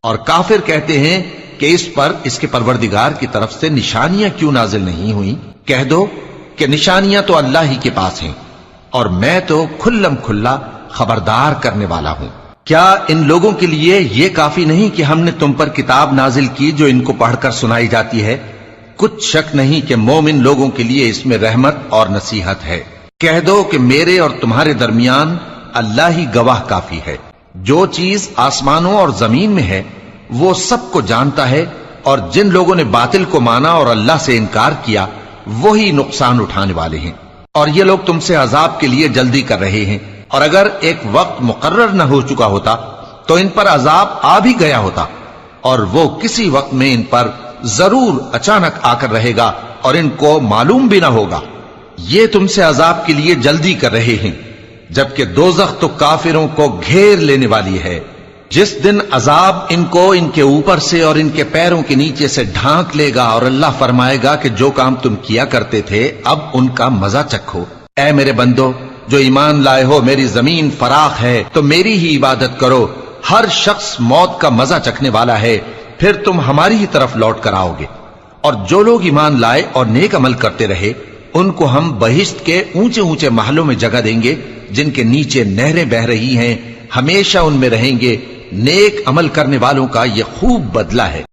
اور کافر کہتے ہیں کہ اس پر اس کے پروردگار کی طرف سے نشانیاں کیوں نازل نہیں ہوئیں؟ کہہ دو کہ نشانیاں تو اللہ ہی کے پاس ہیں، اور میں تو کھلم کھلا خبردار کرنے والا ہوں۔ کیا ان لوگوں کے لیے یہ کافی نہیں کہ ہم نے تم پر کتاب نازل کی جو ان کو پڑھ کر سنائی جاتی ہے؟ کچھ شک نہیں کہ مومن لوگوں کے لیے اس میں رحمت اور نصیحت ہے۔ کہہ دو کہ میرے اور تمہارے درمیان اللہ ہی گواہ کافی ہے۔ جو چیز آسمانوں اور زمین میں ہے وہ سب کو جانتا ہے، اور جن لوگوں نے باطل کو مانا اور اللہ سے انکار کیا وہی نقصان اٹھانے والے ہیں۔ اور یہ لوگ تم سے عذاب کے لیے جلدی کر رہے ہیں، اور اگر ایک وقت مقرر نہ ہو چکا ہوتا تو ان پر عذاب آ بھی گیا ہوتا، اور وہ کسی وقت میں ان پر ضرور اچانک آ کر رہے گا اور ان کو معلوم بھی نہ ہوگا۔ یہ تم سے عذاب کے لیے جلدی کر رہے ہیں، جبکہ دوزخ تو کافروں کو گھیر لینے والی ہے۔ جس دن عذاب ان کو ان کے اوپر سے اور ان کے پیروں کے نیچے سے ڈھانک لے گا، اور اللہ فرمائے گا کہ جو کام تم کیا کرتے تھے اب ان کا مزہ چکھو۔ اے میرے بندو جو ایمان لائے ہو، میری زمین فراخ ہے تو میری ہی عبادت کرو۔ ہر شخص موت کا مزہ چکھنے والا ہے، پھر تم ہماری ہی طرف لوٹ کر آؤ گے۔ اور جو لوگ ایمان لائے اور نیک عمل کرتے رہے ان کو ہم بہشت کے اونچے اونچے محلوں میں جگہ دیں گے، جن کے نیچے نہریں بہ رہی ہیں، ہمیشہ ان میں رہیں گے۔ نیک عمل کرنے والوں کا یہ خوب بدلہ ہے۔